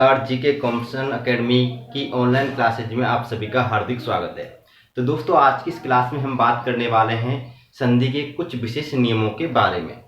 और GK competition academy की online classes में आप सभी का हार्दिक स्वागत है। तो दोस्तों, आज की इस क्लास में हम बात करने वाले हैं संधि के कुछ विशेष नियमों के बारे में।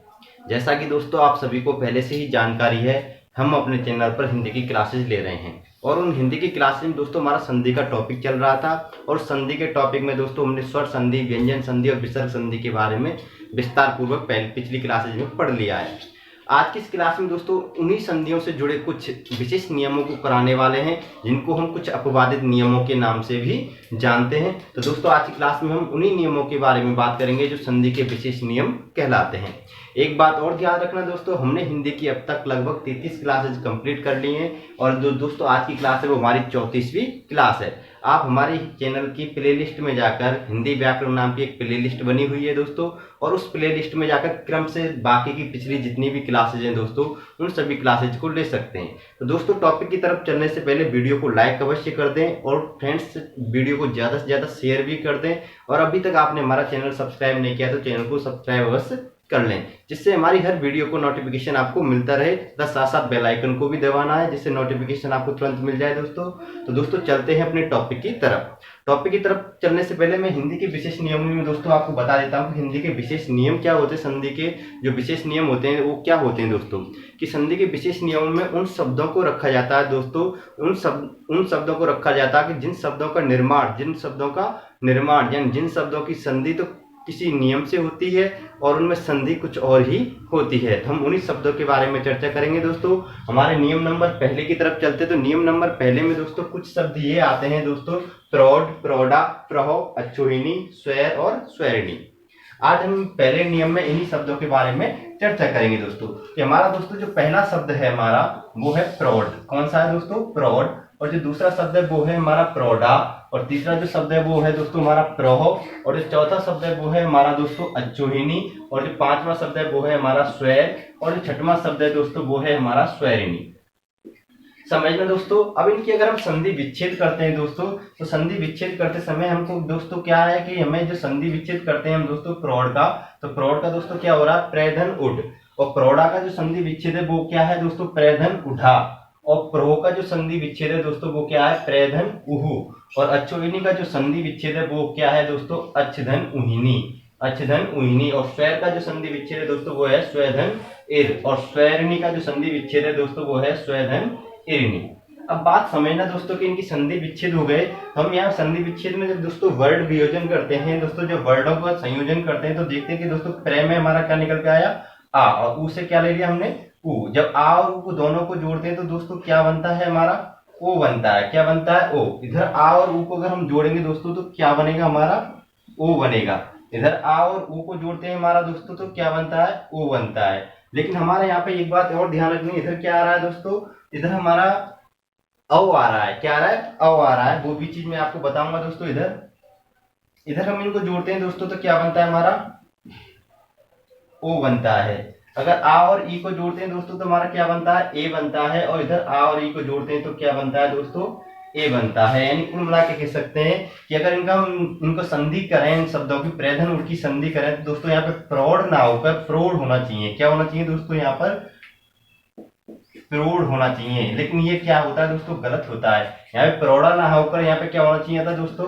जैसा कि दोस्तों आप सभी को पहले से ही जानकारी है, हम अपने चैनल पर हिंदी की क्लासेज ले रहे हैं और उन हिंदी की क्लासेज में दोस्तों हमारा संधि का टॉपिक चल रहा था और संधि के टॉपिक में दोस्तों हमने स्वर संधि, व्यंजन संधि और विसर्ग संधि के बारे में विस्तार पूर्वक पिछली क्लासेज में पढ़ लिया है। आज की इस क्लास में दोस्तों उन्हीं संधियों से जुड़े कुछ विशेष नियमों को कराने वाले हैं, जिनको हम कुछ अपवादित नियमों के नाम से भी जानते हैं। तो दोस्तों आज की क्लास में हम उन्हीं नियमों के बारे में बात करेंगे जो संधि के विशेष नियम कहलाते हैं। एक बात और ध्यान रखना दोस्तों, हमने हिंदी की अब तक लगभग 33 क्लासेज कंप्लीट कर ली हैं और जो दोस्तों आज की क्लास है वो हमारी 34वीं क्लास है। आप हमारे चैनल की प्लेलिस्ट में जाकर हिंदी व्याकरण नाम की एक प्लेलिस्ट बनी हुई है दोस्तों, और उस प्लेलिस्ट में जाकर क्रम से बाकी की पिछली जितनी भी क्लासेज हैं दोस्तों उन सभी क्लासेज को ले सकते हैं। तो दोस्तों टॉपिक की तरफ चलने से पहले वीडियो को लाइक अवश्य कर दें और फ्रेंड्स वीडियो को ज़्यादा से ज़्यादा शेयर भी कर दें, और अभी तक आपने हमारा चैनल सब्सक्राइब नहीं किया तो चैनल को सब्सक्राइब अवश्य कर लें, जिससे हमारी हर वीडियो को नोटिफिकेशन आपको मिलता रहे। तथा साथ साथ बेल आइकन को भी दबाना है जिससे नोटिफिकेशन आपको तुरंत मिल जाए दोस्तों। तो दोस्तों चलते हैं अपने टॉपिक की तरफ। टॉपिक की तरफ चलने से पहले मैं हिंदी के विशेष नियमों में दोस्तों आपको बता देता हूं कि हिंदी के विशेष नियम क्या होते हैं। संधि के जो विशेष नियम होते हैं वो क्या होते हैं दोस्तों, कि संधि के विशेष नियमों में उन शब्दों को रखा जाता है दोस्तों, उन शब्दों को रखा जाता है कि जिन शब्दों का निर्माण यानी जिन शब्दों की संधि तो किसी नियम से होती है और उनमें संधि कुछ और ही होती है। तो हम उन्हीं शब्दों के बारे में चर्चा करेंगे दोस्तों। हमारे नियम नंबर पहले की तरफ चलते तो नियम नंबर पहले में दोस्तों कुछ शब्द ये आते हैं दोस्तों, प्रौढ़, प्रौढ़ा, प्रहो, अक्षोहिणी, स्वैर और स्वैरिणी। आज हम पहले नियम में इन्हीं शब्दों के बारे में चर्चा करेंगे दोस्तों। कि हमारा दोस्तों जो पहला शब्द है हमारा वो है प्रौढ़। कौन सा है दोस्तों? प्रौढ़। और जो दूसरा शब्द है वो है हमारा प्रौढ़ा, और तीसरा जो शब्द है वो है दोस्तों हमारा प्रहो, और जो चौथा शब्द है वो है हमारा दोस्तों अक्षोहिणी, और जो पांचवा शब्द है वो है हमारा स्वैर, और जो छठवां शब्द है दोस्तों वो है हमारा स्वैरिणी। समझना दोस्तों। अब इनकी अगर हम संधि विच्छेद करते हैं दोस्तों, तो संधि विच्छेद करते समय हमको दोस्तों क्या है कि हमें जो संधि विच्छेद करते हैं हम दोस्तों प्रौढ़ का, तो प्रौढ़ का दोस्तों क्या हो रहा है? प्रेधन उड। और प्रौढ़ा का जो संधि विच्छेद है वो क्या है दोस्तों? प्रेधन उठा। और प्रहो का जो संधि विच्छेद है दोस्तों वो क्या है? प्रेधन उहु। और अक्षोहिणी का जो संधि विच्छेद है वो क्या है दोस्तों? अच्छधन उहिनी। अच्छधन उहिनी। और स्वैर का जो संधि विच्छेद है दोस्तों वो है स्वैधन इर। और स्वैरिणी का जो संधि विच्छेद है दोस्तों वो है स्वैधन इरिनी। अब बात समझना दोस्तों कि इनकी संधि विच्छेद हो गए। हम यहाँ संधि विच्छेद में जब दोस्तों वर्ड वियोजन करते हैं दोस्तों, जब वर्डों का संयोजन करते हैं तो देखते हैं कि दोस्तों प्रे में हमारा क्या निकल के आया? आ। और ऊ से क्या ले लिया हमने? ऊ। जब आ और ऊ को दोनों को जोड़ते हैं तो दोस्तों क्या बनता है? हमारा ओ बनता है। क्या बनता है? ओ। इधर आ और ऊ को अगर हम जोड़ेंगे दोस्तों तो क्या बनेगा? हमारा ओ बनेगा। इधर आ और ऊ को जोड़ते हैं हमारा दोस्तों तो क्या बनता है? ओ बनता है। लेकिन हमारे यहाँ पे एक बात और ध्यान रखनी है, इधर क्या आ रहा है दोस्तों? इधर हमारा औ आ रहा है। क्या आ रहा है? औ आ रहा है। वो भी चीज मैं आपको बताऊंगा दोस्तों। इधर हम इनको जोड़ते हैं दोस्तों तो क्या बनता है? हमारा ओ बनता है। अगर आ और ई को जोड़ते हैं दोस्तों तो हमारा क्या बनता है? ए बनता है। और इधर आ और ई को जोड़ते हैं तो क्या बनता है दोस्तों? ए बनता है। यानी कुल मिला के कह सकते हैं कि अगर इनको संधि करें, इन शब्दों की प्रेधन उड की संधि करें तो दोस्तों यहाँ पे प्रौढ़ ना होकर प्रौढ़ होना चाहिए। क्या होना चाहिए दोस्तों? यहाँ पर प्रौढ़ होना चाहिए। लेकिन ये क्या होता है दोस्तों? गलत होता है। यहाँ पे प्रौढ़ा ना होकर यहाँ पे क्या होना चाहिए था दोस्तों?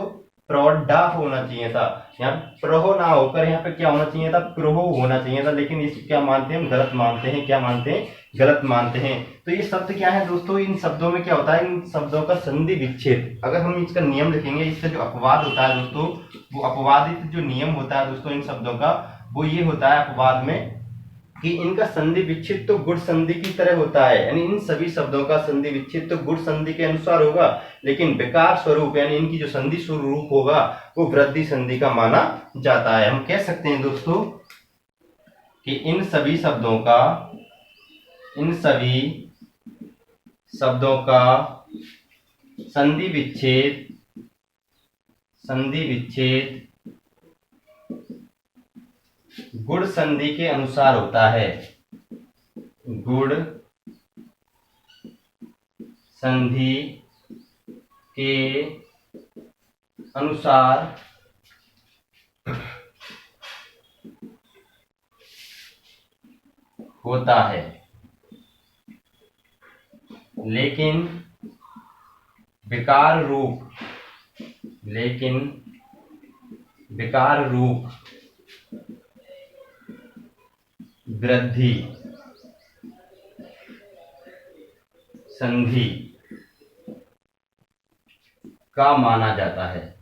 प्रौढ़ा होना चाहिए था। यहाँ प्रहो ना होकर यहाँ पे क्या होना चाहिए था? प्रहो होना चाहिए था। लेकिन इस क्या मानते हैं हम? गलत मानते हैं। क्या मानते हैं? गलत मानते हैं। तो ये शब्द क्या है दोस्तों? इन शब्दों में क्या होता है? इन शब्दों का संधि विच्छेद। अगर हम इसका नियम लिखेंगे, इसका जो अपवाद होता है दोस्तों, वो अपवादित जो नियम होता है दोस्तों इन शब्दों का, वो ये होता है अपवाद में कि इनका संधि विच्छेद तो गुण संधि की तरह होता है। यानी इन सभी शब्दों का संधि विच्छेद तो गुण संधि के अनुसार होगा, लेकिन विकार स्वरूप यानी इनकी जो संधि स्वरूप होगा वो वृद्धि संधि का माना जाता है। हम कह सकते हैं दोस्तों कि इन सभी शब्दों का संधि विच्छेद गुण संधि के अनुसार होता है। गुण संधि के अनुसार होता है। लेकिन विकार रूप वृद्धि संधि का माना जाता है।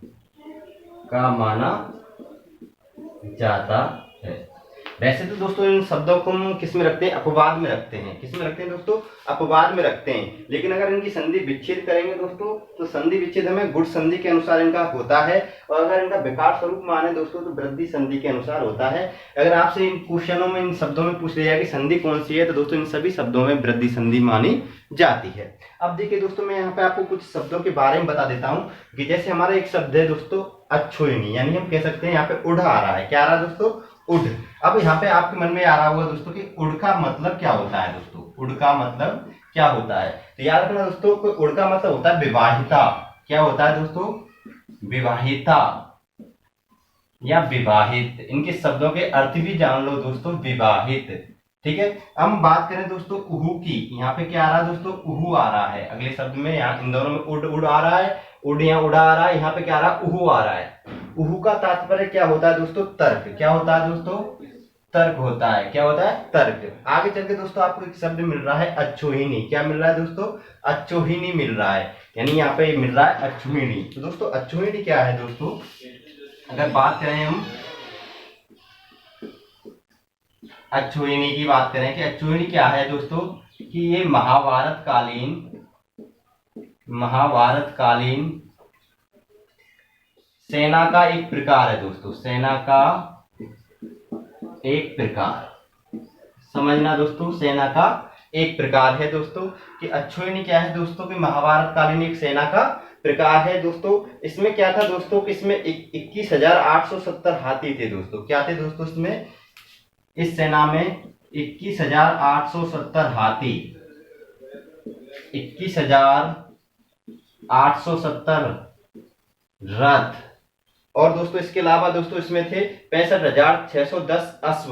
वैसे तो दोस्तों इन शब्दों को हम किस में रखते हैं, अपवाद में रखते हैं। किस में रखते हैं दोस्तों, अपवाद में रखते हैं। लेकिन अगर इनकी संधि विच्छेद करेंगे दोस्तों तो संधि विच्छेद हमें गुण संधि के अनुसार इनका होता है, और अगर इनका विकार स्वरूप माने दोस्तों तो वृद्धि संधि के अनुसार होता है। अगर आपसे इन क्वेश्चनों में इन शब्दों में पूछ लिया कि संधि कौन सी है, तो दोस्तों इन सभी शब्दों में वृद्धि संधि मानी जाती है। अब देखिए दोस्तों, मैं यहाँ पे आपको कुछ शब्दों के बारे में बता देता हूँ कि जैसे हमारा एक शब्द है दोस्तों अक्षोहिणी, यानी हम कह सकते हैं यहाँ पे उड़ आ रहा है। क्या आ रहा है दोस्तों, उड़। अब यहाँ पे आपके मन में आ रहा होगा दोस्तों कि उड़ का मतलब क्या होता है। दोस्तों उड़ का मतलब क्या होता है, तो याद रखना दोस्तों, उड़ का मतलब होता है विवाहिता। क्या होता है दोस्तों, विवाहिता या विवाहित। इनके शब्दों के अर्थ भी जान लो दोस्तों, विवाहित। ठीक है, हम बात करें दोस्तों उहू की। यहाँ पे क्या आ रहा है दोस्तों, उहू आ रहा है अगले शब्द में। यहाँ इन दोनों में उड़ आ रहा है, उड़ यहाँ उड़ा आ रहा है, यहाँ पे क्या आ रहा है, उहू आ रहा है। उहू का तात्पर्य क्या होता है दोस्तों, तर्क। क्या होता है दोस्तों, तर्क होता है। क्या होता है, तर्क। आगे चल के दोस्तों आपको एक शब्द मिल रहा है अक्षोहिणी। क्या मिल रहा है दोस्तों, अक्षोहिणी मिल रहा है, यानी यहाँ पे मिल रहा है अक्षोहिणी। तो दोस्तों अक्षोहिणी क्या है दोस्तों, अगर बात करें हम अक्षोहिणी की बात करें कि अक्षोहिणी क्या है दोस्तों, कि ये महाभारत कालीन सेना का एक प्रकार है दोस्तों। सेना का एक प्रकार, समझना दोस्तों, सेना का एक प्रकार है दोस्तों। कि अक्षोहिणी क्या है दोस्तों, कि महाभारत कालीन एक सेना का प्रकार है दोस्तों। इसमें क्या था दोस्तों, कि इसमें 21,870 हाथी थे दोस्तों। क्या थे दोस्तों इसमें, इस सेना में 21,870 हाथी, 21,870 रथ, और दोस्तों इसके अलावा दोस्तों इसमें थे 65,610 अश्व।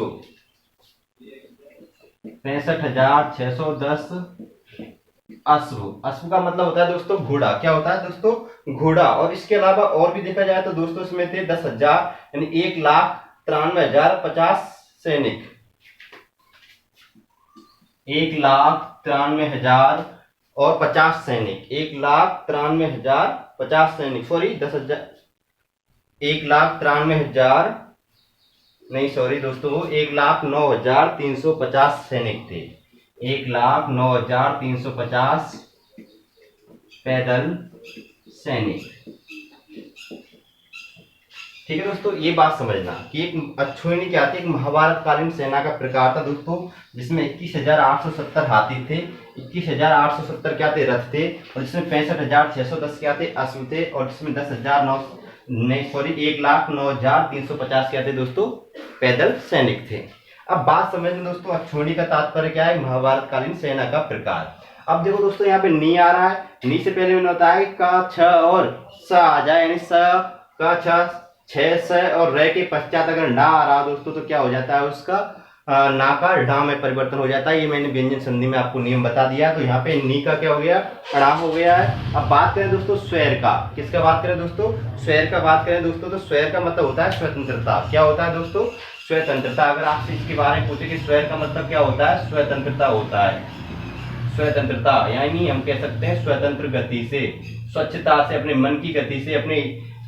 65,610 अश्व। अश्व का मतलब होता है दोस्तों घोड़ा। क्या होता है दोस्तों, घोड़ा। और इसके अलावा और भी देखा जाए तो दोस्तों इसमें थे 10,000 यानी 1,93,050 सैनिक। 1,93,000 और 50 सैनिक। 1,93,050 सैनिक, सॉरी 10,000, 1,93,000 नहीं, सॉरी दोस्तों, 1,09,350 सैनिक थे। 1,09,350 पैदल सैनिक। ठीक है दोस्तों, ये बात समझना कि एक अक्षोहिणी क्या थी, एक महाभारत कालीन सेना का प्रकार था दोस्तों, जिसमें 21,870 हाथी थे, 21,870 क्या थे, रथ थे, और जिसमें 65,610 क्या थे, अश्व थे, और जिसमें 1,09,350 क्या थे दोस्तों, पैदल सैनिक थे। अब बात समझना दोस्तों, अक्षोहिणी का तात्पर्य क्या है, महाभारत कालीन सेना का प्रकार। अब देखो दोस्तों, यहाँ पे नी आ रहा है, नी से पहले मैंने बताया कि का, छ और स आ जाए, यानी स का, छ, छह से, और रे के पश्चात अगर ना आ रहा दोस्तों तो क्या हो जाता है, उसका ना का ढा में परिवर्तन हो जाता है। ये मैंने व्यंजन संधि में आपको नियम बता दिया। तो यहाँ पे नी का क्या हो गया, णा हो गया है। अब बात करें दोस्तों स्वर का, किसका बात करें दोस्तों, स्वर का बात करें दोस्तों, तो स्वर का मतलब होता है स्वतंत्रता। क्या होता है दोस्तों, स्वतंत्रता। अगर आपसे इसके बारे में पूछे कि स्वर का मतलब क्या होता है, स्वतंत्रता होता है। स्वतंत्रता यानी हम कह सकते हैं स्वतंत्र गति से, स्वच्छता से, अपने मन की गति से,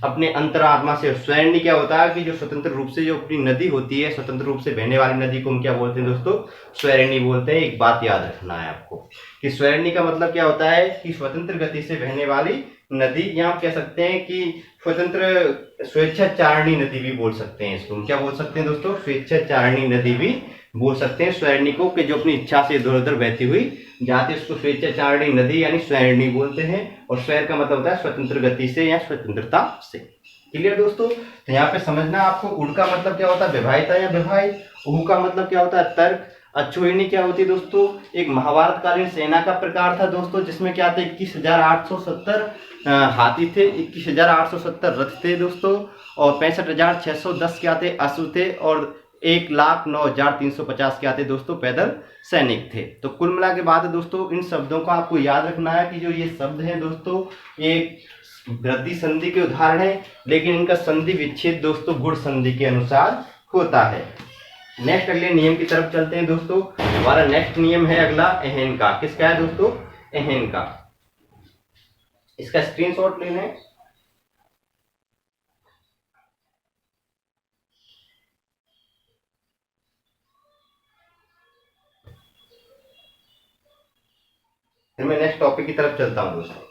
अपने अंतरात्मा से। स्वैरणी क्या होता है, कि जो स्वतंत्र रूप से जो अपनी नदी होती है, स्वतंत्र रूप से बहने वाली नदी को हम क्या बोलते हैं दोस्तों, स्वैरणी बोलते हैं। एक बात याद रखना है आपको कि स्वैरणी का मतलब क्या होता है, कि स्वतंत्र गति से बहने वाली नदी, या हम कह सकते हैं कि स्वतंत्र स्वेच्छाचारिणी नदी भी बोल सकते हैं इसको। हम क्या बोल सकते हैं दोस्तों, स्वेच्छाचारिणी नदी भी बोल सकते हैं स्वैरणी को, कि जो अपनी इच्छा से इधर उधर बहती हुई जाती है, उसको स्वेच्छाचारिणी नदी यानी स्वैरणी बोलते हैं। और स्वैर का मतलब होता है स्वतंत्र गति से या स्वतंत्रता से। क्लियर दोस्तों, तो यहाँ पे समझना आपको, उड़ का मतलब क्या होता है, विवाहिता या विवाहित। उहू का मतलब क्या होता है, तर्क। अक्षोहिणी क्या होती है दोस्तों, एक महाभारत कालीन सेना का प्रकार था दोस्तों, जिसमें क्या थे, 21,870 हाथी थे, 21,870 रथ थे दोस्तों, और 65,610 क्या थे, अश्व थे, और 1,09,350 क्या थे दोस्तों, पैदल सैनिक थे। तो कुल मिला के बात है दोस्तों, इन शब्दों को आपको याद रखना है कि जो ये शब्द हैं दोस्तों, ये वृद्धि संधि के उदाहरण है, लेकिन इनका संधि विच्छेद दोस्तों गुण संधि के अनुसार होता है। नेक्स्ट अगले नियम की तरफ चलते हैं दोस्तों। हमारा नेक्स्ट नियम है अगला अहन का। किसका है दोस्तों, अहन का। इसका स्क्रीनशॉट ले लें। फिर मैं नेक्स्ट टॉपिक की तरफ चलता हूं दोस्तों।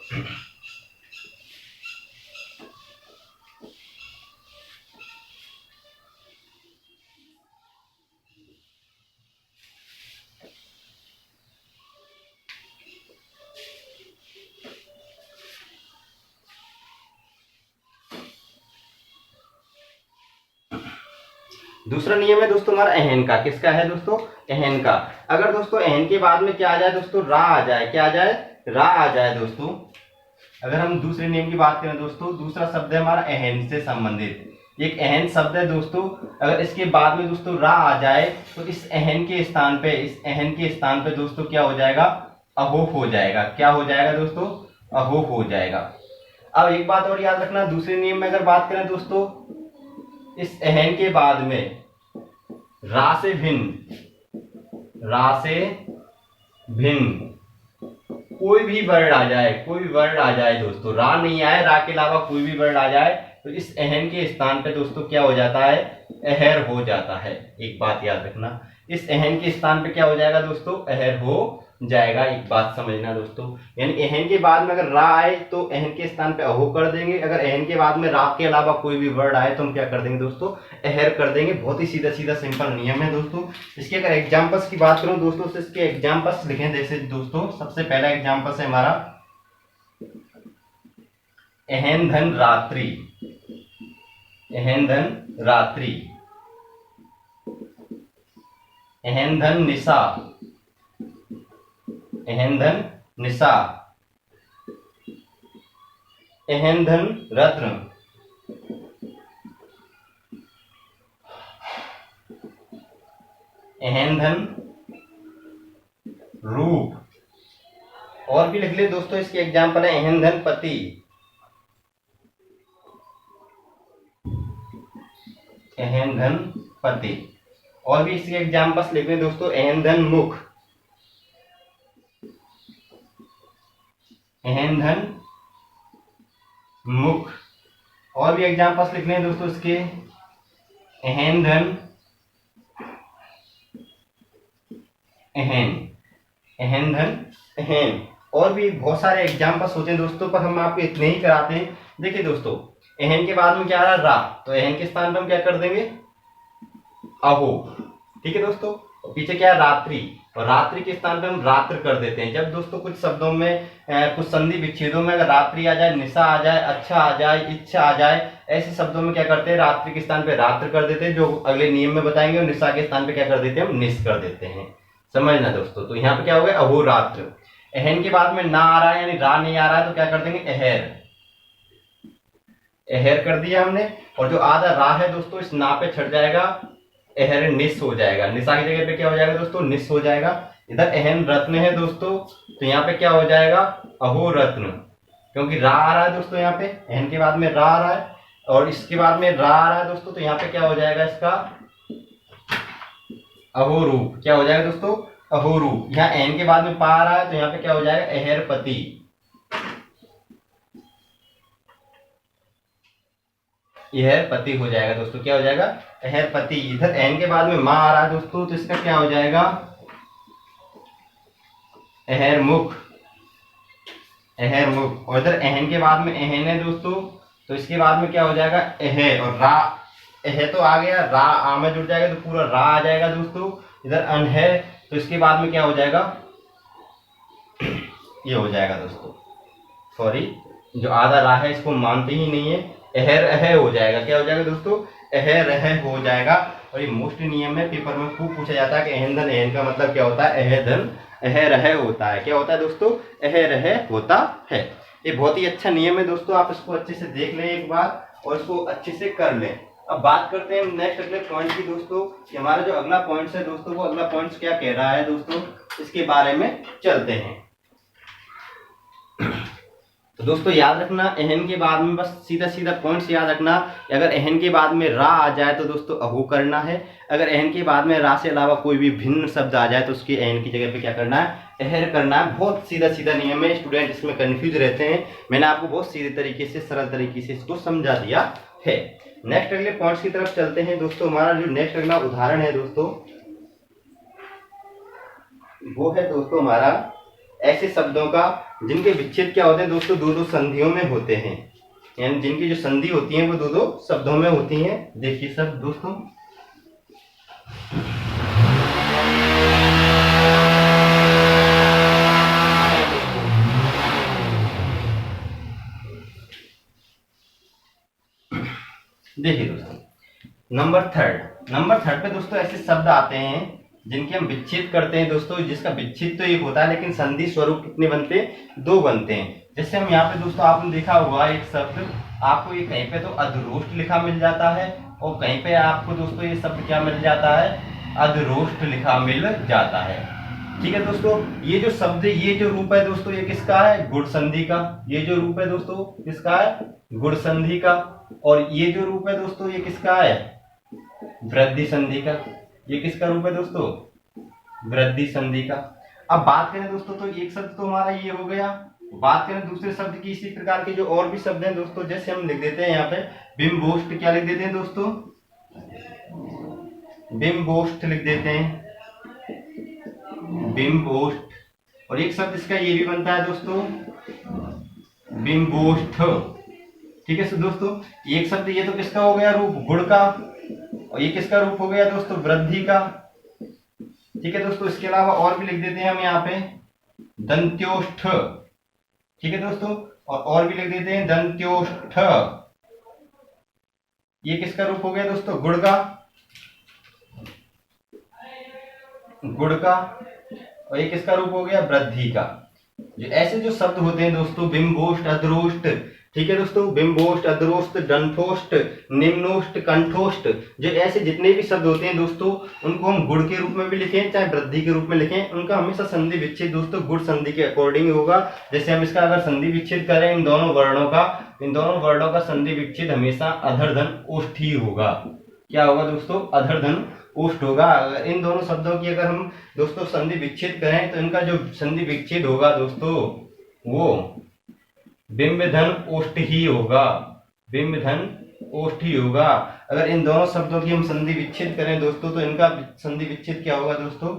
दूसरा नियम है दोस्तों हमारा अहन का। किसका है दोस्तों, अहन का। अगर दोस्तों अहन के बाद में क्या आ जाए दोस्तों, रा आ जाए। क्या आ जाए, रा आ जाए दोस्तों। अगर हम दूसरे नियम की बात करें दोस्तों, दूसरा शब्द है हमारा अहन से संबंधित। एक अहन शब्द है दोस्तों, अगर इसके बाद में दोस्तों रा आ जाए तो इस अहन के स्थान पे दोस्तों क्या हो जाएगा, अहो हो जाएगा। क्या हो जाएगा दोस्तों, अहो हो जाएगा। अब एक बात और याद रखना, दूसरे नियम में अगर बात करें दोस्तों, इस अहन के बाद में रा से भिन्न कोई भी वर्ड आ जाए दोस्तों, रा नहीं आए, रा के अलावा कोई भी वर्ड आ जाए तो इस अहन के स्थान पे दोस्तों क्या हो जाता है, अहर हो जाता है। एक बात याद रखना, इस अहन के स्थान पे क्या हो जाएगा दोस्तों, अहर हो जाएगा। एक बात समझना दोस्तों, यानी अहन के बाद में अगर रा आए तो अहन के स्थान पे अहो कर देंगे। अगर अहन के बाद में रा के अलावा कोई भी वर्ड आए तो हम क्या कर देंगे दोस्तों, अहर कर देंगे। बहुत ही सीधा सीधा सिंपल नियम है दोस्तों। इसके अगर एग्जांपल्स की बात करूं दोस्तों, तो इसके एग्जांपल्स लिखें। जैसे दोस्तों सबसे पहला एग्जांपल है हमारा अहन धन रात्रि, अहन धन रात्रि, अहन धन निशा, अहन धन निशा, अहन धन रत्न, अहन धन रूप। और भी लिख ले दोस्तों, इसके एग्जाम्पल है अहन धन पति, अहन धन पति। और भी इसके एग्जाम्पल्स लिख ले दोस्तों, अहन धन मुख, अहन धन मुख। और भी एग्जाम्पल्स लिखने हैं दोस्तों इसके, अहन धन अहन, अहन धन अहन। और भी बहुत सारे एग्जाम्पल्स होते हैं दोस्तों, पर हम आपको इतने ही कराते हैं। देखिए दोस्तों, अहन के बाद में क्या आ रहा है, रा, तो अहन के स्थान पर हम क्या कर देंगे, अहो। ठीक है दोस्तों। पीछे क्या है, रात्रि, और रात्रि के स्थान पे हम रात्र कर देते हैं। जब दोस्तों कुछ शब्दों में कुछ संधि विच्छेदों में अगर रात्रि आ जाए, निशा आ जाए, अच्छा आ जाए, इच्छा आ जाए, ऐसे शब्दों में क्या करते हैं, रात्रि के स्थान पे रात्र कर देते हैं, जो अगले नियम में बताएंगे। और निशा के स्थान पे क्या कर देते हैं, हम निश कर देते हैं। समझना दोस्तों। तो यहाँ पे क्या हो गया, अहोरात्र। अहन के बाद में ना आ रहा है, यानी रा नहीं आ रहा है, तो क्या कर देंगे, अहर, अहर कर दिया हमने। और जो आधा रा है दोस्तों, इस ना पे छट जाएगा, अहर निस हो जाएगा। निशा की जगह पे क्या हो जाएगा दोस्तों, निस हो जाएगा। इधर अहन रत्न है दोस्तों, तो यहाँ पे क्या हो जाएगा, अहो रत्न, क्योंकि रा आ रहा है दोस्तों। यहाँ पे अहन के बाद में रा आ रहा है और इसके बाद में रा आ रहा है दोस्तों, तो यहाँ पे क्या हो जाएगा, इसका अहोरूप। क्या हो जाएगा दोस्तों, अहोरूप। यहाँ अहन के बाद में पा आ रहा है, तो यहाँ पे क्या हो जाएगा, अहरपति, यह पति हो जाएगा दोस्तों। क्या हो जाएगा, अहरपति। इधर एन के बाद में माँ आ रहा है दोस्तों, तो इसका क्या हो जाएगा, अहरमुख, अहरमुख। और इधर अहन के बाद में अहन है दोस्तों, तो इसके बाद में क्या हो जाएगा, अह। और रा, अह तो आ गया, रा आ में जुड़ जाएगा तो पूरा रा आ जाएगा दोस्तों। इधर अन है, तो इसके बाद में क्या हो जाएगा, ये हो जाएगा दोस्तों, सॉरी, जो आधा रा है इसको मानते ही नहीं है, अहर अह हो जाएगा। क्या हो जाएगा दोस्तों, अहर अह हो जाएगा। और ये मोस्ट नियम है, पेपर में खूब पूछा जाता है कि अहन धन अहन का मतलब क्या होता है, अह धन अहर अह होता है। क्या होता है दोस्तों, अहर अह होता है। ये बहुत ही अच्छा नियम है दोस्तों, आप इसको अच्छे से देख लें एक बार और इसको अच्छे से कर लें। अब बात करते हैं नेक्स्ट अगले पॉइंट की दोस्तों, कि हमारा जो अगला पॉइंट है दोस्तों, वो अगला पॉइंट क्या कह रहा है दोस्तों, इसके बारे में चलते हैं। तो दोस्तों याद रखना, एहन के बाद में बस सीधा सीधा पॉइंट्स याद रखना। अगर एहन के बाद में रा आ जाए तो दोस्तों अहू करना है। अगर एहन के बाद में रा से अलावा कोई भी भिन्न शब्द आ जाए तो उसकी एहन की जगह पे क्या करना है, एहर करना है। बहुत सीधा सीधा नियम है, स्टूडेंट इसमें कंफ्यूज रहते हैं। मैंने आपको बहुत सीधे तरीके से, सरल तरीके से इसको समझा दिया है। नेक्स्ट अगले पॉइंट्स की तरफ चलते हैं दोस्तों। हमारा जो नेक्स्ट अगला उदाहरण है दोस्तों, वो है दोस्तों हमारा ऐसे शब्दों का जिनके विच्छेद क्या होते हैं दोस्तों, दो दो संधियों में होते हैं, यानी जिनकी जो संधि होती है वो दो दो शब्दों में होती हैं। देखिए सब दोस्तों, देखिए दोस्तों नंबर थर्ड पे दोस्तों ऐसे शब्द आते हैं जिनके हम विच्छेद करते हैं दोस्तों, जिसका विच्छेद तो एक होता है लेकिन संधि स्वरूप कितने बनते हैं, दो बनते हैं। जैसे हम यहाँ पे दोस्तों आपने देखा हुआ एक शब्द, आपको ये कहीं पे तो अधरोष्ट लिखा मिल जाता है और कहीं पे आपको दोस्तों ये शब्द क्या मिल जाता है, अधरोष्ट लिखा मिल जाता है। ठीक है दोस्तों, ये जो शब्द, ये जो रूप है दोस्तों, ये किसका है, गुण संधि का। ये जो रूप है दोस्तों किसका है, गुण संधि का। और ये जो रूप है दोस्तों ये किसका है, वृद्धि संधि का। ये किसका रूप है दोस्तों, वृद्धि संधि का। अब बात करें दोस्तों तो एक शब्द तो हमारा ये हो गया। बात करें दूसरे शब्द की, इसी प्रकार के जो और भी शब्द हैं दोस्तों, जैसे हम लिख देते हैं यहाँ पे बिंबोष्ट। क्या लिख देते हैं दोस्तों, बिंबोष्ट लिख देते हैं, बिंबोष्ट। और एक शब्द इसका ये भी बनता है दोस्तों, बिंबोष्ठ। ठीक है दोस्तों, एक शब्द ये तो किसका हो गया रूप, गुण का, और ये किसका रूप हो गया दोस्तों, वृद्धि का। ठीक है दोस्तों, इसके अलावा और भी लिख देते हैं हम यहाँ पे दंत्योष्ठ। ठीक है दोस्तों, और भी लिख देते हैं दंत्योष्ठ। ये किसका रूप हो गया दोस्तों, गुण का, गुण का। और ये किसका रूप हो गया, वृद्धि का। जो ऐसे जो शब्द होते हैं दोस्तों, बिंबोष्ट, अधरोष्ट, ठीक है दोस्तों, बिंबोष्ट, अधरोष्ट, दंथोष्ट, निम्नोष्ट, कंठोष्ट, जो ऐसे जितने भी शब्द होते हैं दोस्तों, उनको हम गुण के रूप में भी लिखें चाहे वृद्धि के रूप में लिखें, उनका हमेशा संधि विच्छेद दोस्तों गुण संधि के अकॉर्डिंग होगा। जैसे हम इसका अगर संधि विच्छेद करें इन दोनों वर्णों का संधि विच्छेद हमेशा अधरधन ओष्ठ ही होगा। क्या होगा दोस्तों, अधरधन ओष्ठ होगा। इन दोनों शब्दों की अगर हम दोस्तों संधि विच्छेद करें तो इनका जो संधि विच्छेद होगा दोस्तों, वो बिंब धन ओष्ठ ही होगा, बिंब धन ओष्ठ ही होगा। अगर इन दोनों शब्दों की हम संधि विच्छेद करें दोस्तों तो इनका संधि विच्छेद क्या होगा दोस्तों,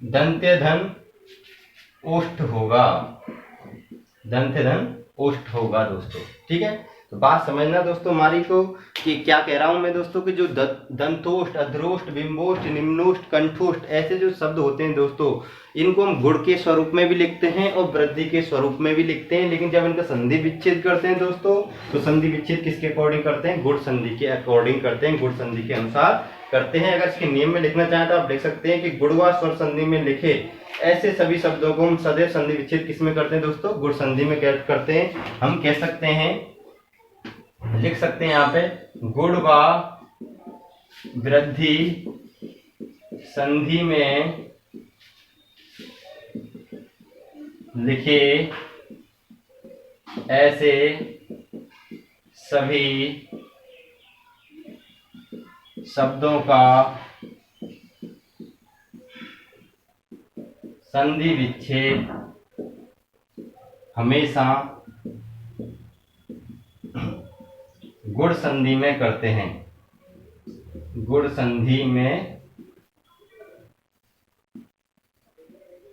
दंत्य धन ओष्ठ होगा, दंत्य धन ओष्ठ होगा दोस्तों। ठीक है, तो बात समझना दोस्तों हमारी को कि क्या कह रहा हूं मैं दोस्तों, कि जो दंतोष्ठ, अधरोष्ठ, बिंबोष्ठ, निम्नोष्ठ, कंठोष्ठ, ऐसे जो शब्द होते हैं दोस्तों, इनको हम गुण के स्वरूप में भी लिखते हैं और वृद्धि के स्वरूप में भी लिखते हैं। लेकिन जब इनका संधि विच्छेद करते हैं दोस्तों, तो संधि विच्छेद किसके अकॉर्डिंग करते हैं, गुण संधि के अकॉर्डिंग करते हैं, गुण संधि के अनुसार करते हैं। अगर इसके नियम में लिखना चाहें तो आप देख सकते हैं कि गुण व स्वर संधि में लिखे ऐसे सभी शब्दों को हम सदैव संधि विच्छेद किसमें करते हैं दोस्तों, गुण संधि में करते हैं। हम कह सकते हैं, लिख सकते हैं यहाँ पे गुण व वृद्धि संधि में लिखे ऐसे सभी शब्दों का संधि विच्छेद हमेशा गुण संधि में करते हैं, गुण संधि में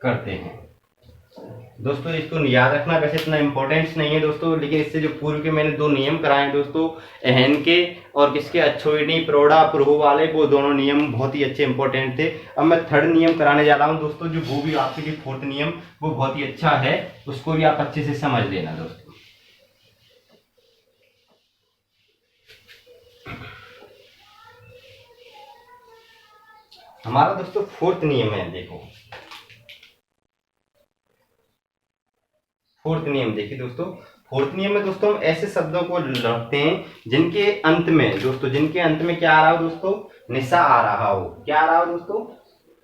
करते हैं दोस्तों। इसको याद रखना, वैसे इतना इंपॉर्टेंस नहीं है दोस्तों, लेकिन इससे जो पूर्व के मैंने दो नियम कराए दोस्तों, एहन के और किसके, अच्छोइनी प्रोड़ा प्रोह वाले, वो दोनों नियम बहुत ही अच्छे इंपॉर्टेंट थे। अब मैं थर्ड नियम कराने जा रहा हूं दोस्तों, जो वो भी आपके लिए फोर्थ नियम, वो बहुत ही अच्छा है, उसको भी आप अच्छे से समझ लेना दोस्तों। हमारा दोस्तों फोर्थ नियम है, देखो फोर्थ नियम देखिए दोस्तों, फोर्थ नियम में दोस्तों हम ऐसे शब्दों को रखते हैं जिनके अंत में दोस्तों, जिनके अंत में क्या आ रहा हो दोस्तों, निशा आ रहा हो। क्या आ रहा हो दोस्तों,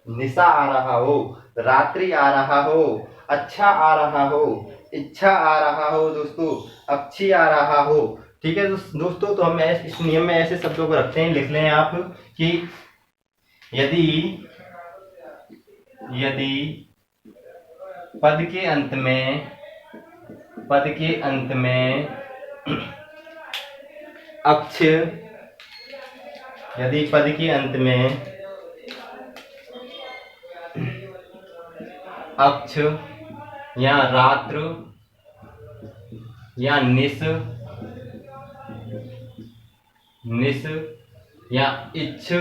निशा आ रहा हो, रात्रि आ रहा हो, अच्छा आ रहा हो, इच्छा आ रहा हो दोस्तों, अच्छी आ रहा हो। ठीक है दोस्तों, तो हम इस नियम में ऐसे शब्दों को रखते हैं, लिख लें आप कि यदि यदि पद के अंत में अक्ष, यदि पद के अंत में अक्ष या रात्र या निश या इच्छ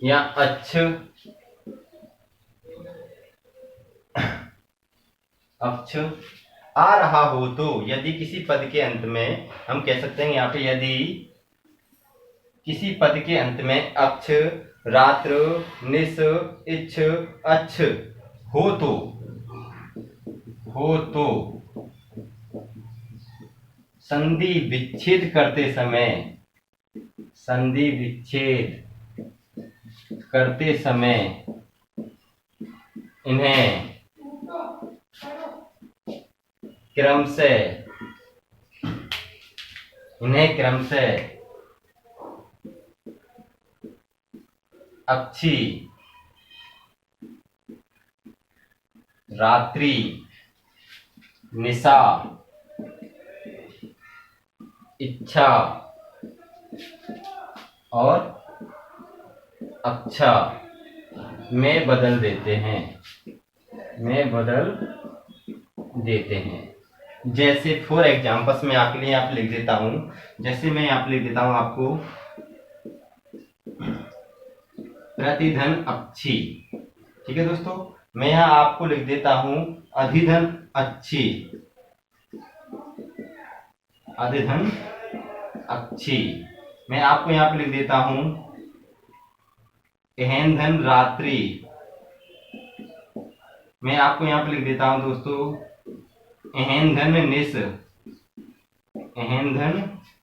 या अच्छ अक्ष आ रहा हो, तो यदि किसी पद के अंत में, हम कह सकते हैं यहाँ पे, यदि किसी पद के अंत में अक्ष, रात्र, निश, इच्छ, अच्छ हो तो संधि विच्छेद करते समय इन्हें क्रमशः अक्षी, रात्रि, निशा, इच्छा और अच्छा में बदल देते हैं। जैसे फॉर एग्जाम्पल्स में आपके लिए यहाँ पे लिख देता हूं, जैसे मैं यहाँ पे लिख देता हूं आपको, प्रतिधन अक्षी। ठीक है दोस्तों, मैं यहाँ आपको लिख देता हूं अधिधन अच्छी, मैं आपको यहाँ पे लिख देता हूं एहन धन रात्रि, मैं आपको यहाँ पे लिख देता हूं दोस्तों एहन धन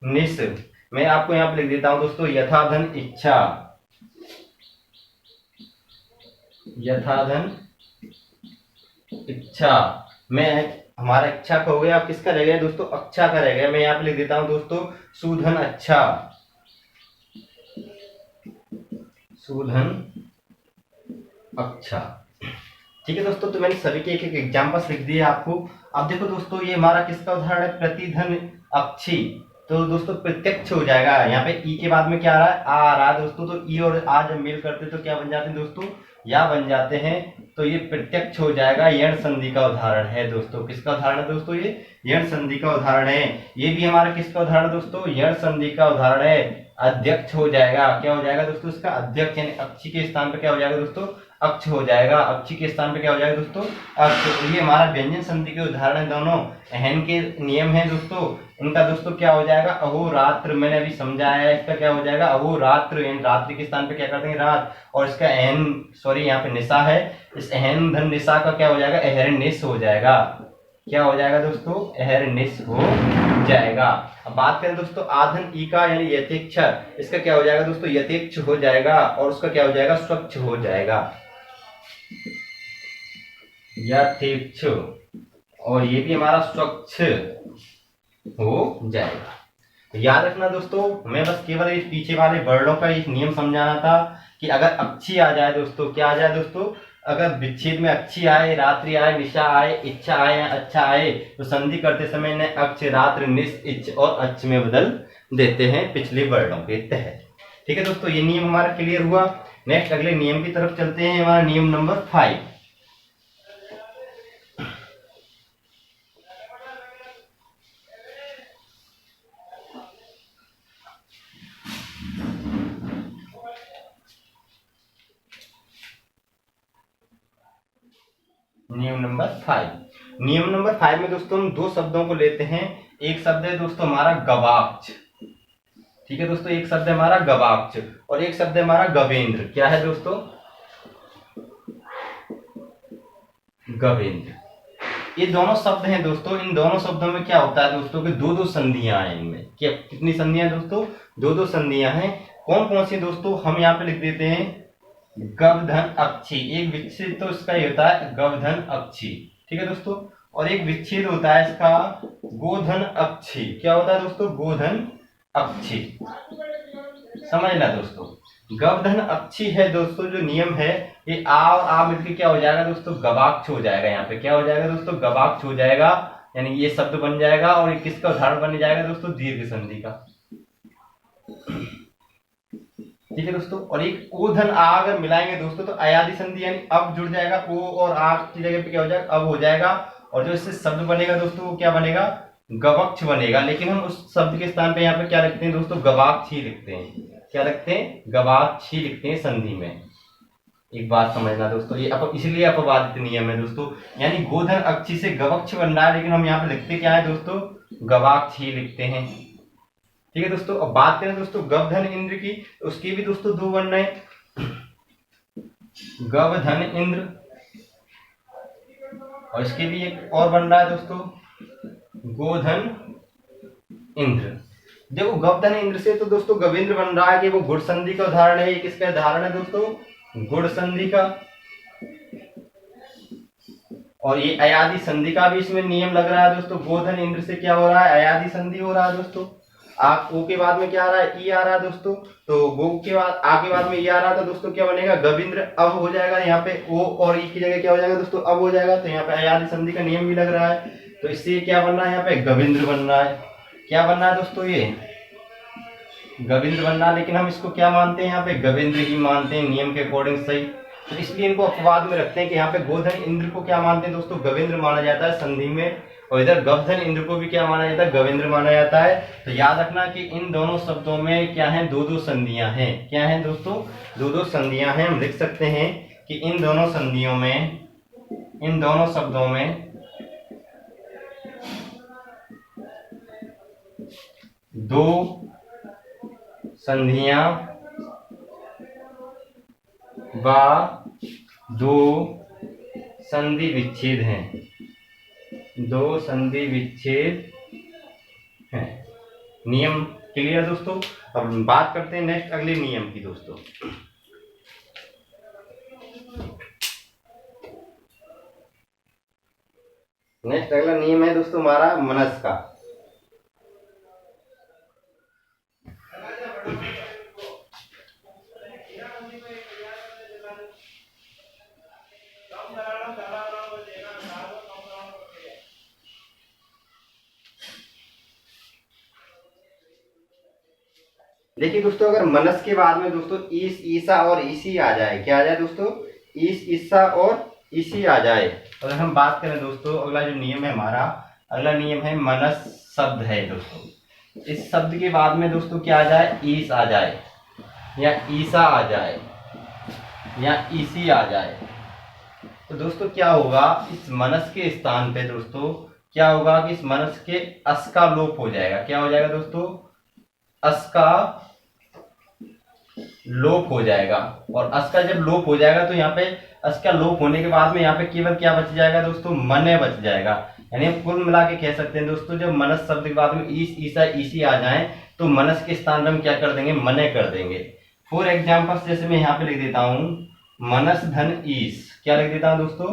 निश, मैं आपको यहाँ पे लिख देता हूं दोस्तों यथाधन इच्छा, मैं हमारा इच्छा का हो गया, अब किसका रह गया दोस्तों, अच्छा का रह गया। मैं यहाँ पे लिख देता हूं दोस्तों सुधन अच्छा। ठीक है दोस्तों, तो मैंने सभी के एक एक एग्जाम्पल्स लिख दिए आपको। अब देखो दोस्तों, ये हमारा किसका उदाहरण है, प्रतिधन अक्षी, तो दोस्तों प्रत्यक्ष हो जाएगा। यहाँ पे ई के बाद में क्या आ रहा है दोस्तों, तो ई और आ जब मेल करते तो क्या बन जाते हैं दोस्तों, या बन जाते हैं, तो ये प्रत्यक्ष हो जाएगा। यण संधि का उदाहरण है दोस्तों, किसका उदाहरण है दोस्तों, ये यण संधि का उदाहरण है। ये भी हमारा किसका उदाहरण है दोस्तों, यण संधि का उदाहरण है। अध्यक्ष हो जाएगा, क्या हो जाएगा दोस्तों, इसका अध्यक्ष, यानी अक्षी के स्थान पर क्या हो जाएगा दोस्तों, अक्ष हो जाएगा। अक्षी के स्थान पे क्या हो जाएगा दोस्तों, अक्ष। तो ये हमारा व्यंजन संधि के उदाहरण है दोनों, अहन के नियम है दोस्तों। इनका दोस्तों क्या हो जाएगा, अहोरात्र, मैंने अभी समझाया है, इसका क्या हो जाएगा अहोरात्र, यानी रात्रि के स्थान पे क्या कर देंगे रात, और इसका अहन, सॉरी यहाँ पे निशा है, इस अहन धन निशा का क्या हो जाएगा, अहरनिश हो जाएगा। क्या हो जाएगा दोस्तों, अहरनिश हो जाएगा। अब बात करें दोस्तों आधन ई का, यानी यथेच्छ, इसका क्या हो जाएगा दोस्तों, यथेच्छ हो जाएगा, और उसका क्या हो जाएगा, स्वच्छ हो जाएगा, यथेच्छ, और ये भी हमारा स्वच्छ हो जाएगा। तो याद रखना दोस्तों, हमें बस केवल इस पीछे वाले वर्णों का एक नियम समझाना था कि अगर अक्षी आ जाए दोस्तों, क्या आ जाए दोस्तों, अगर विच्छेद में अक्षी आए, रात्रि आए, निशा आए, इच्छा आए, अच्छा आए, तो संधि करते समय ने अक्ष, रात्र, निश, इच्छ और अच्छ में बदल देते हैं पिछले वर्णों के तहत। ठीक है दोस्तों, ये नियम हमारा क्लियर हुआ। नेक्स्ट अगले नियम की तरफ चलते हैं, हमारा नियम नंबर 5। नियम नंबर 5 में दोस्तों हम दो शब्दों को लेते हैं। एक शब्द है दोस्तों हमारा गवाक्ष, ठीक है दोस्तों, एक शब्द है हमारा गवाक्ष, और एक शब्द है हमारा गवेंद्र। क्या है दोस्तों, गवेंद्र। ये दोनों शब्द हैं दोस्तों, इन दोनों शब्दों में क्या होता है दोस्तों कि दो दो संधियां हैं इनमें। क्या कितनी संधियां हैं दोस्तों? दो दो संधियां हैं। कौन कौन सी दोस्तों? हम यहाँ पे लिख देते हैं गवधन अक्षी। एक विच्छेद तो इसका ये होता है गवधन अक्षी, ठीक है दोस्तों। और एक विच्छेद होता है इसका गोधन अक्षी। क्या होता है दोस्तों? गोधन अक्षी। समझना दोस्तों, गवधन अक्षी है दोस्तों जो नियम है, ये आ और आ मिलकर क्या हो जाएगा दोस्तों? गवाक्ष हो जाएगा। यहाँ पे क्या हो जाएगा दोस्तों? गवाक्ष हो जाएगा, यानी ये शब्द बन जाएगा। और ये किसका उदाहरण बन जाएगा दोस्तों? दीर्घ संधि का, ठीक है दोस्तों। और एक ओ धन आ अगर मिलाएंगे दोस्तों तो अयादि संधि, यानी अब जुड़ जाएगा। ओ और आ की जगह पे क्या हो जाएगा? अब हो जाएगा। और जो इससे शब्द बनेगा दोस्तों वो क्या बनेगा? गवक्ष बनेगा। लेकिन हम उस शब्द के स्थान पे यहाँ पे क्या लिखते हैं दोस्तों? गवाक्ष ही लिखते हैं। क्या लिखते हैं? गवाक्ष ही लिखते हैं संधि में। एक बात समझना दोस्तों, ये इसलिए अपवादित नियम है दोस्तों, यानी गोधन अक्षी से गवक्ष बन रहा है, लेकिन हम यहाँ पे लिखते क्या है दोस्तों? गवाक्ष ही लिखते हैं, ठीक है दोस्तों। अब बात करें दोस्तों गवधन इंद्र की, तो उसके भी दोस्तों दो वर्ण है, गवधन इंद्र, और इसके भी एक और बन रहा है दोस्तों गोधन इंद्र। देखो गवधन इंद्र से तो दोस्तों गवेंद्र बन रहा है कि वो गुण संधि का उदाहरण है। ये किसका उदाहरण है दोस्तों? गुण संधि का। और ये अयादि संधि का भी इसमें नियम लग रहा है दोस्तों। गोधन इंद्र से क्या हो रहा है? अयादि संधि हो रहा है दोस्तों। आप ओ के बाद में क्या आ रहा है? ई आ रहा है दोस्तों। तो गो के बाद आ के बाद में ई आ रहा था दोस्तों, क्या बनेगा? गविंद्र अब हो जाएगा। यहाँ पे ओ और ई की जगह क्या हो जाएगा दोस्तों? अब हो जाएगा। तो यहाँ पे अयादि संधि का नियम भी लग रहा है, तो इससे क्या बन रहा है? यहाँ पे गविंद्र बन रहा है। क्या बन रहा है दोस्तों? ये गविंद्र बन रहा है, लेकिन हम इसको क्या मानते हैं? यहाँ पे गविंद्र ही मानते हैं नियम के अकॉर्डिंग, सही। तो इसलिए इनको अपवाद में रखते हैं कि यहाँ पे गोधन इंद्र को क्या मानते हैं दोस्तों? गविंद्र माना जाता है संधि में, और इधर गवधन इंद्र को भी क्या माना जाता है? गविंद्र माना जाता है। तो याद रखना कि इन दोनों शब्दों में क्या है? दो दो संधियां हैं। क्या है दोस्तों? दो दो संधियां हैं। हम लिख सकते हैं कि इन दोनों संधियों में, इन दोनों शब्दों में दो संधियां व दो संधि विच्छेद हैं। दो संधि विच्छेद हैं। नियम क्लियर दोस्तों। अब बात करते हैं नेक्स्ट अगले नियम की दोस्तों। नेक्स्ट अगला नियम है दोस्तों हमारा मनस का। देखिए दोस्तों, अगर मनस के बाद में दोस्तों ईस, ईसा और ईसी आ जाए, क्या आ जाए दोस्तों? ईस, ईसा और ईसी आ जाए। अगर हम बात करें दोस्तों, अगला जो नियम है हमारा, अगला नियम है मनस शब्द है दोस्तों। इस शब्द के बाद में दोस्तों क्या आ जाए? ईस आ जाए, या ईसा आ जाए, या ईसी आ जाए। तो दोस्तों क्या होगा? इस मनस के स्थान पे दोस्तों क्या होगा कि इस मनस के अस का लोप हो जाएगा। क्या हो जाएगा दोस्तों? अस का लोप हो जाएगा। और अस का जब लोप हो जाएगा तो यहाँ पे अस का लोप होने के बाद में यहाँ पे केवल क्या बच जाएगा दोस्तों? मने बच जाएगा। यानी हम कुल मिला के कह सकते हैं दोस्तों, जब मनस शब्द के बाद में ईस, ईसा, ईसी आ जाए तो मनस के स्थान पर हम क्या कर देंगे? मने कर देंगे। फॉर एग्जाम्पल जैसे मैं यहाँ पे लिख देता हूँ मनस धन ईस। क्या लिख देता हूँ दोस्तों?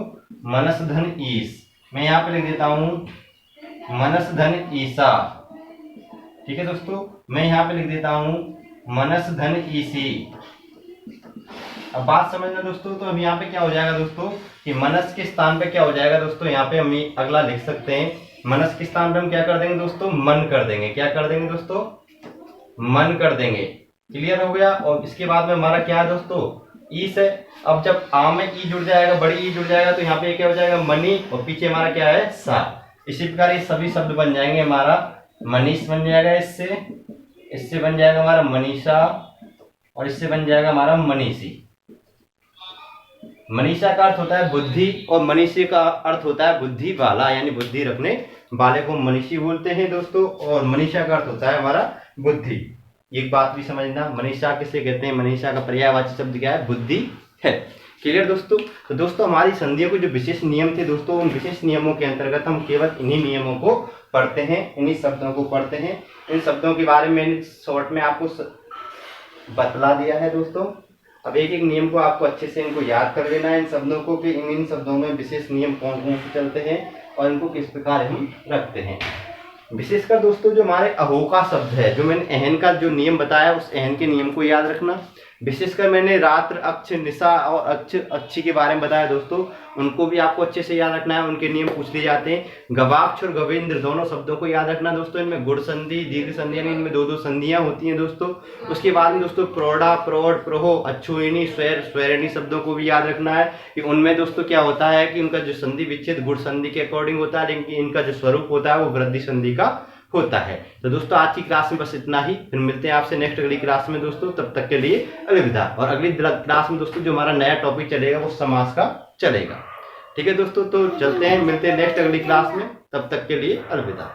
मनस धन ईस। मैं यहाँ पे लिख देता हूँ मनस धन ईसा, ठीक है दोस्तों। मैं यहाँ पे लिख देता हूँ मनस धन ईसी। अब बात समझना दोस्तों, तो अब यहाँ पे क्या हो जाएगा दोस्तों कि मनस के स्थान पे क्या हो जाएगा दोस्तों? यहाँ पे हम अगला लिख सकते हैं, मनस के स्थान पे हम क्या कर देंगे दोस्तों? मन कर देंगे। क्या कर देंगे दोस्तों? मन कर देंगे। क्लियर हो गया। और इसके बाद में हमारा क्या है दोस्तों? ईस है। अब जब आ में ई जुड़ जाएगा, बड़ी ई जुड़ जाएगा, तो यहाँ पे क्या हो जाएगा? मनी, और पीछे हमारा क्या है? सा। इसी प्रकार ये सभी शब्द बन जाएंगे हमारा मनीष बन जाएगा, इससे बन जाएगा हमारा मनीषा, और इससे बन जाएगा हमारा मनीषी। मनीषा का अर्थ होता है बुद्धि, और मनीषी का अर्थ होता है बुद्धि वाला, यानी बुद्धि रखने वाले को मनीषी बोलते हैं दोस्तों। और मनीषा का अर्थ होता है हमारा बुद्धि। एक बात भी समझना, मनीषा किसे कहते हैं? मनीषा का पर्यायवाची शब्द क्या है? बुद्धि है। क्लियर दोस्तों। तो दोस्तों हमारी संधियों के जो विशेष नियम थे दोस्तों, उन विशेष नियमों के अंतर्गत हम केवल इन्हीं नियमों को पढ़ते हैं, इन्हीं शब्दों को पढ़ते हैं। इन शब्दों के बारे में मैंने शॉर्ट में आपको बतला दिया है दोस्तों। अब एक एक नियम को आपको अच्छे से इनको याद कर लेना है, इन शब्दों को, कि इन शब्दों में विशेष नियम कौन कौन से चलते हैं और इनको किस प्रकार हम रखते हैं। विशेषकर दोस्तों जो हमारे अहोका शब्द है, जो मैंने अहन का जो नियम बताया, उस अहन के नियम को याद रखना। विशेषकर मैंने रात्र, अक्ष, निशा और अच्छी के बारे में बताया दोस्तों, उनको भी आपको अच्छे से याद रखना है, उनके नियम पूछ लिए जाते हैं। गवाक्ष और गवेंद्र दोनों शब्दों को याद रखना दोस्तों। इनमें गुण संधि, दीर्घ संधि, यानी इनमें दो दो संधियां होती हैं दोस्तों। उसके बाद में दोस्तों प्रौढ़ा, प्रौढ़, प्रहो, अच्छुइनी, स्वर, स्वैरिणी शब्दों को भी याद रखना है कि उनमें दोस्तों क्या होता है कि उनका जो संधि विच्छेद गुण संधि के अकॉर्डिंग होता है, लेकिन इनका जो स्वरूप होता है वो वृद्धि संधि का होता है। तो दोस्तों आज की क्लास में बस इतना ही, फिर मिलते हैं आपसे नेक्स्ट अगली क्लास में दोस्तों। तब तक के लिए अलविदा। और अगली क्लास में दोस्तों जो हमारा नया टॉपिक चलेगा वो समास का चलेगा। ठीक है दोस्तों, तो चलते हैं, मिलते हैं नेक्स्ट अगली क्लास में। तब तक के लिए अलविदा।